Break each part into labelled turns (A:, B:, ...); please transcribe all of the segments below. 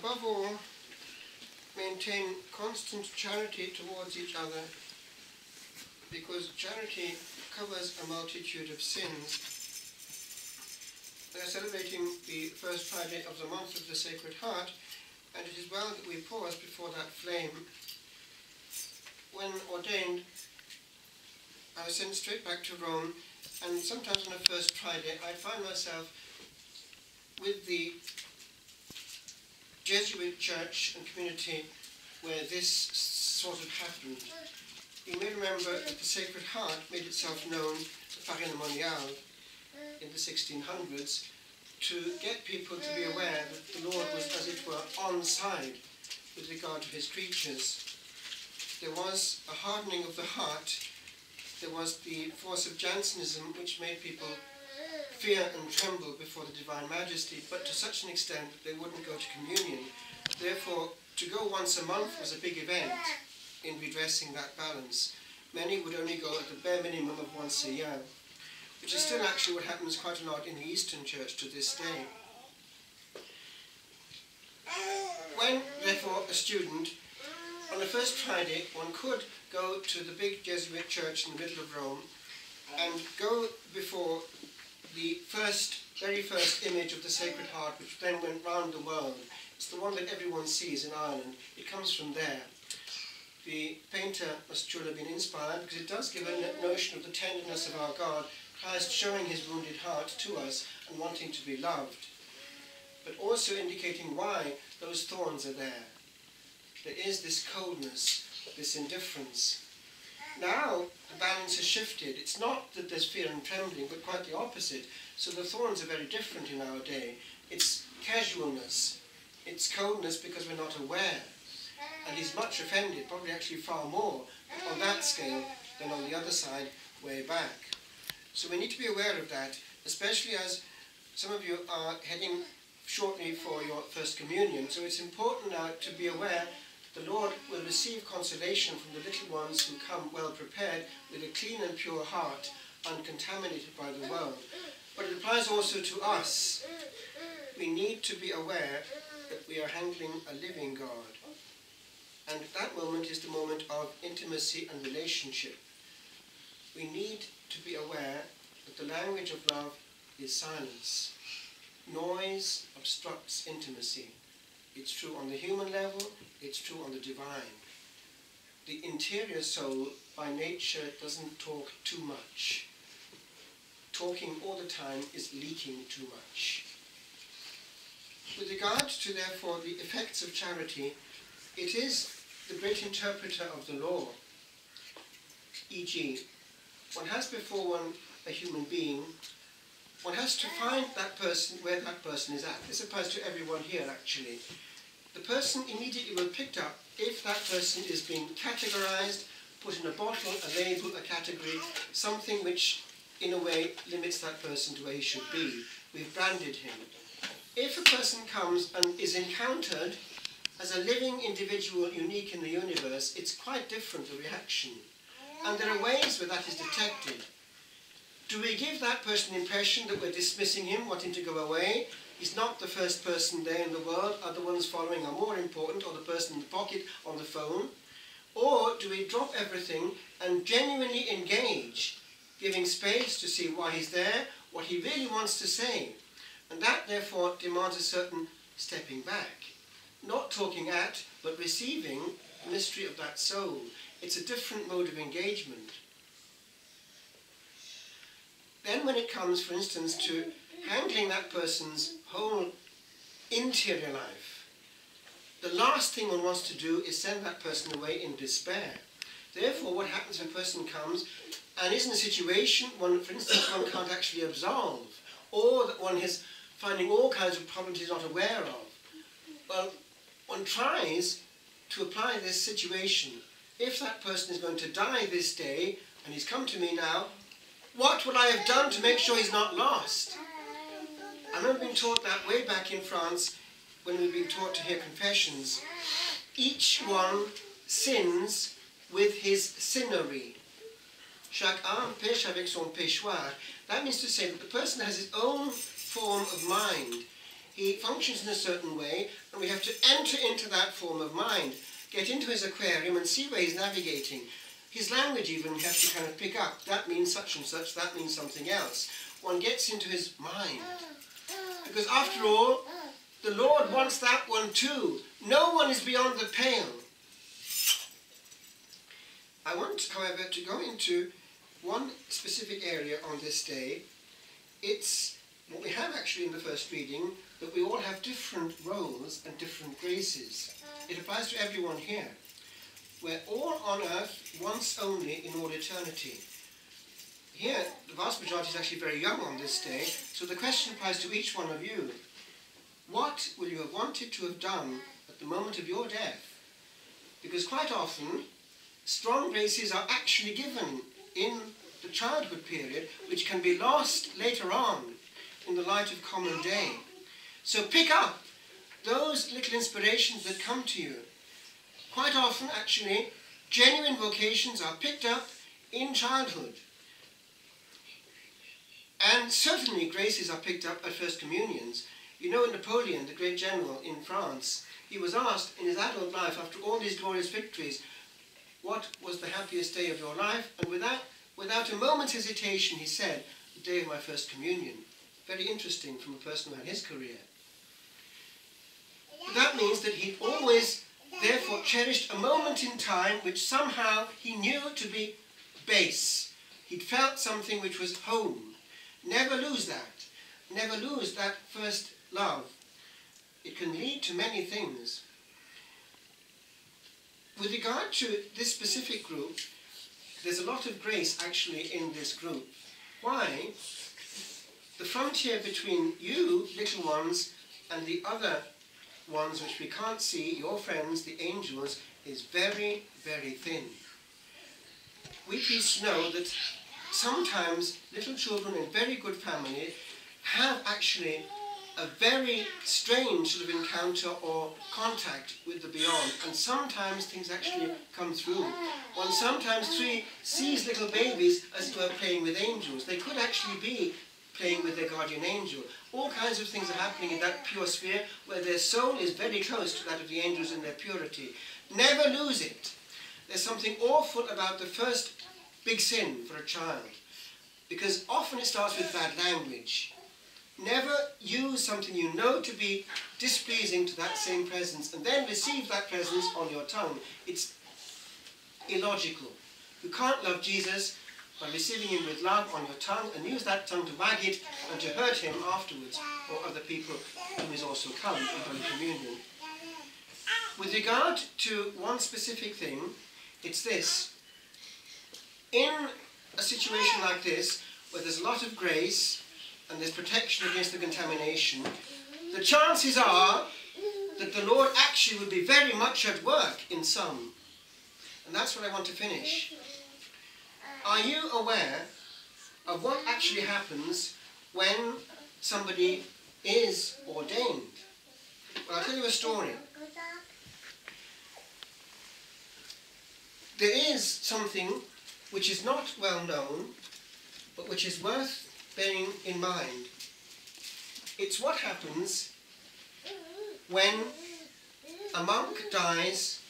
A: above all, maintain constant charity towards each other, because charity covers a multitude of sins. We are celebrating the first Friday of the month of the Sacred Heart, and it is well that we pause before that flame. When ordained, I was sent straight back to Rome, and sometimes on a first Friday I find myself with the Jesuit church and community where this sort of happened. You may remember that the Sacred Heart made itself known at Paris Monial in the 1600s to get people to be aware that the Lord was, as it were, on side with regard to his creatures. There was a hardening of the heart. There was the force of Jansenism, which made people fear and tremble before the Divine Majesty, but to such an extent that they wouldn't go to communion. Therefore, to go once a month was a big event in redressing that balance. Many would only go at the bare minimum of once a year, which is still actually what happens quite a lot in the Eastern Church to this day. When, therefore, a student, on the first Friday, one could go to the big Jesuit church in the middle of Rome and go before the very first image of the Sacred Heart, which then went round the world. It's the one that everyone sees in Ireland. It comes from there. The painter must surely have been inspired, because it does give a notion of the tenderness of our God, Christ showing his wounded heart to us and wanting to be loved, but also indicating why those thorns are there. There is this coldness, this indifference. Now the balance has shifted. It's not that there's fear and trembling, but quite the opposite. So the thorns are very different in our day. It's casualness. It's coldness because we're not aware. And he's much offended, probably actually far more on that scale than on the other side, way back. So we need to be aware of that, especially as some of you are heading shortly for your First Communion. So it's important now to be aware that the Lord will receive consolation from the little ones who come well prepared with a clean and pure heart, uncontaminated by the world. But it applies also to us. We need to be aware that we are handling a living God. And that moment is the moment of intimacy and relationship. We need to be aware that the language of love is silence. Noise obstructs intimacy. It's true on the human level, it's true on the divine. The interior soul, by nature, doesn't talk too much. Talking all the time is leaking too much. With regard to, therefore, the effects of charity, it is the great interpreter of the law. E.g., one has before one a human being. One has to find that person where that person is at. This applies to everyone here, actually. The person immediately will pick up if that person is being categorized, put in a bottle, a label, a category, something which, in a way, limits that person to where he should be. We've branded him. If a person comes and is encountered as a living individual unique in the universe, it's quite different, the reaction. And there are ways where that is detected. Do we give that person the impression that we're dismissing him, wanting to go away? He's not the first person there in the world. Other ones following are more important, or the person in the pocket on the phone. Or do we drop everything and genuinely engage, giving space to see why he's there, what he really wants to say? And that, therefore, demands a certain stepping back. Not talking at, but receiving the mystery of that soul. It's a different mode of engagement. Then when it comes, for instance, to handling that person's whole interior life, the last thing one wants to do is send that person away in despair. Therefore, what happens when a person comes and is in a situation, one, for instance, one can't actually absolve, or that one is finding all kinds of problems he's not aware of? Well, one tries to apply this situation. If that person is going to die this day, and he's come to me now, what would I have done to make sure he's not lost? I remember being taught that way back in France, when we've been taught to hear confessions. Each one sins with his sinnery. Chaque âme pêche avec son péchoir. That means to say that the person has his own form of mind. he functions in a certain way, and we have to enter into that form of mind, get into his aquarium and see where he's navigating. His language even we have to kind of pick up. That means such and such, that means something else. One gets into his mind. Because after all, the Lord wants that one too. No one is beyond the pale. I want, however, to go into one specific area on this day. It's what we have actually in the first reading, that we all have different roles and different graces. It applies to everyone here. We're all on earth once only in all eternity. Here, the vast majority is actually very young on this day, so the question applies to each one of you. What will you have wanted to have done at the moment of your death? Because quite often, strong graces are actually given in the childhood period, which can be lost later on in the light of common day. So pick up those little inspirations that come to you. Quite often, actually, genuine vocations are picked up in childhood. And certainly graces are picked up at First Communions. You know, Napoleon, the great general in France, he was asked in his adult life, after all these glorious victories, what was the happiest day of your life? And without a moment's hesitation, he said, the day of my First Communion. Very interesting from a person who had his career. But that means that he always, therefore, cherished a moment in time which somehow he knew to be base. He'd felt something which was home. Never lose that. Never lose that first love. It can lead to many things. With regard to this specific group, there's a lot of grace actually in this group. Why? The frontier between you, little ones, and the other ones which we can't see, your friends, the angels, is very, very thin. We please know that sometimes little children in very good family have actually a very strange sort of encounter or contact with the beyond, and sometimes things actually come through. One sometimes sees little babies as it were playing with angels. They could actually be playing with their guardian angel. All kinds of things are happening in that pure sphere where their soul is very close to that of the angels in their purity. Never lose it. There's something awful about the first big sin for a child, because often it starts with bad language. Never use something you know to be displeasing to that same presence and then receive that presence on your tongue. It's illogical. You can't love Jesus by receiving him with love on your tongue and use that tongue to wag it and to hurt him afterwards, or other people who is also come in Holy Communion. With regard to one specific thing, it's this. In a situation like this, where there's a lot of grace and there's protection against the contamination, the chances are that the Lord actually will be very much at work in some. And that's what I want to finish. Are you aware of what actually happens when somebody is ordained? Well, I'll tell you a story. There is something which is not well known, but which is worth bearing in mind. It's what happens when a monk dies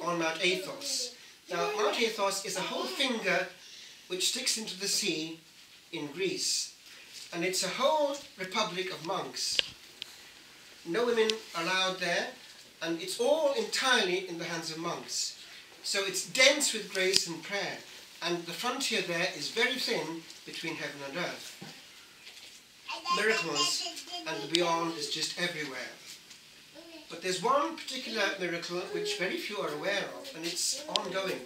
A: on Mount Athos. Now, Mount Athos is a whole finger which sticks into the sea in Greece. And it's a whole republic of monks. No women allowed there, and it's all entirely in the hands of monks. So it's dense with grace and prayer, and the frontier there is very thin between heaven and earth. Miracles and the beyond is just everywhere. But there's one particular miracle which very few are aware of, and it's ongoing.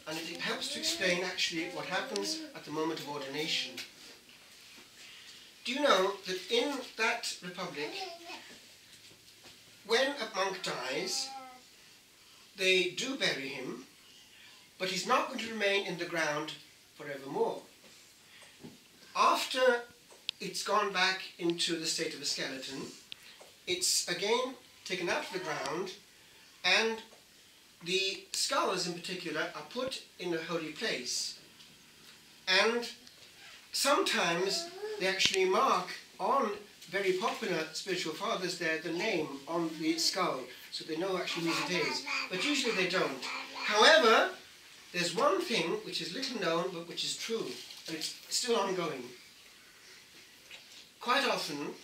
A: And it helps to explain actually what happens at the moment of ordination. Do you know that in that republic, when a monk dies, they do bury him, but he's not going to remain in the ground forevermore. After it's gone back into the state of a skeleton, it's again taken out of the ground, and the skulls in particular are put in a holy place. And sometimes they actually mark on very popular spiritual fathers there the name on the skull, so they know actually whose it is. But usually they don't. However, there's one thing which is little known but which is true, and it's still ongoing. Quite often,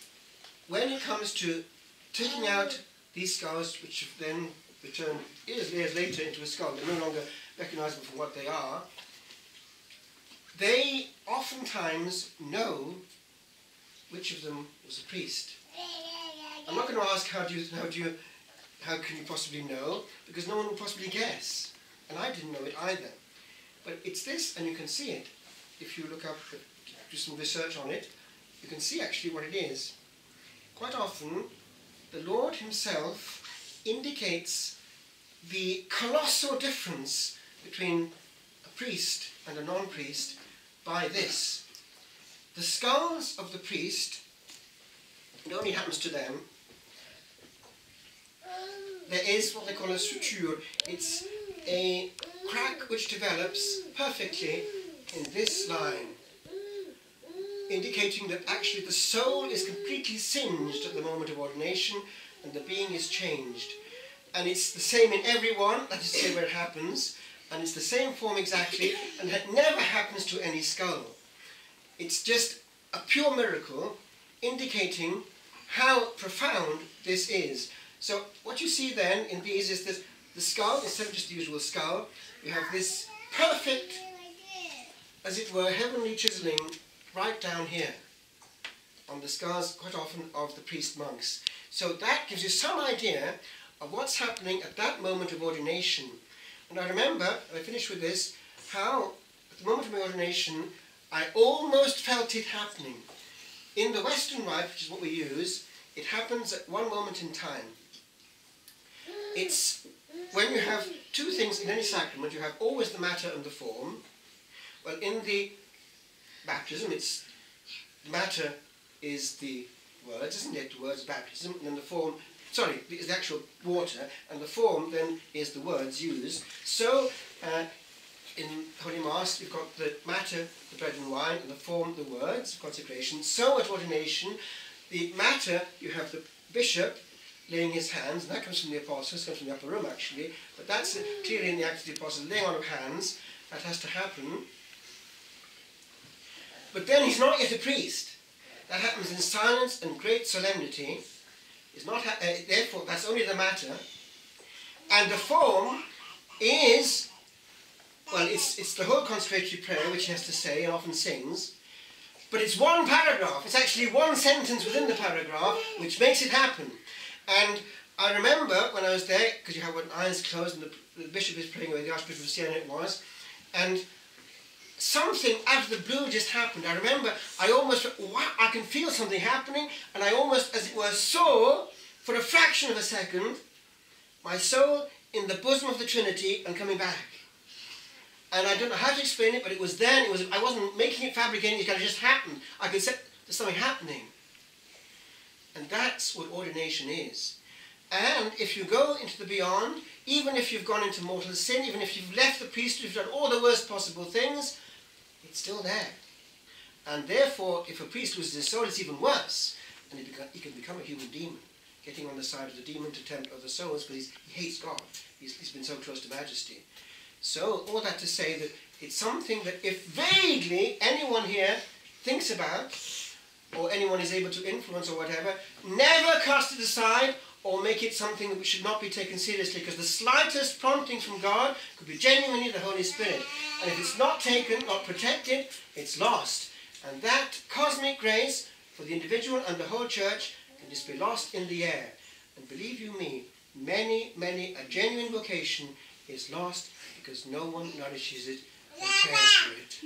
A: when it comes to taking out these skulls, which have then returned years later into a skull, they're no longer recognizable for what they are, they oftentimes know which of them was a priest. I'm not going to ask how can you possibly know, because no one will possibly guess, and I didn't know it either. But it's this, and you can see it if you look up, do some research on it. You can see actually what it is. Quite often, the Lord himself indicates the colossal difference between a priest and a non-priest by this. The skulls of the priest, it only happens to them. There is what they call a suture. It's a crack which develops perfectly in this line, indicating that actually the soul is completely singed at the moment of ordination and the being is changed. And it's the same in everyone, that is to say where it happens, and it's the same form exactly, and it never happens to any skull. It's just a pure miracle indicating how profound this is. So what you see then in these is that the skull, instead of just the usual skull, you have this perfect, as it were, heavenly chiseling right down here on the skulls, quite often, of the priest monks. So that gives you some idea of what's happening at that moment of ordination. And I remember, and I finish with this, how at the moment of my ordination I almost felt it happening. In the Western Rite, which is what we use, it happens at one moment in time. It's when you have two things in any sacrament, you have always the matter and the form. Well, in the baptism, it's the matter is the words, isn't it? The words of baptism, and then the form, sorry, is the actual water, and the form then is the words used. So, in Holy Mass, you've got the matter, the bread and wine, and the form, the words of consecration. So at ordination, the matter, you have the bishop laying his hands, and that comes from the apostles, comes from the upper room actually, but that's clearly in the Acts of the Apostles, laying on of hands, that has to happen. But then he's not yet a priest. That happens in silence and great solemnity. It's not therefore, that's only the matter. And the form is, well, it's the whole consecratory prayer which he has to say and often sings, but it's one paragraph. It's actually one sentence within the paragraph which makes it happen. And I remember when I was there, because you have one eyes closed and the bishop is praying away, the Archbishop of Siena it was, and something out of the blue just happened. I remember I almost, wow, I can feel something happening, and I almost, as it were, saw, for a fraction of a second, my soul in the bosom of the Trinity and coming back. And I don't know how to explain it, but it was then, I wasn't making it, fabricating, it kind of just happened. I could say, there's something happening. And that's what ordination is. And if you go into the beyond, even if you've gone into mortal sin, even if you've left the priesthood, if you've done all the worst possible things, it's still there. And therefore, if a priest loses his soul, it's even worse. And he can become a human demon, getting on the side of the demon to tempt other souls, because he hates God. He's been so close to majesty. So, all that to say that it's something that if vaguely anyone here thinks about, or anyone is able to influence or whatever, never cast it aside or make it something that should not be taken seriously, because the slightest prompting from God could be genuinely the Holy Spirit. And if it's not taken, not protected, it's lost. And that cosmic grace for the individual and the whole church can just be lost in the air. And believe you me, many a genuine vocation is lost because no one nourishes it or cares for it.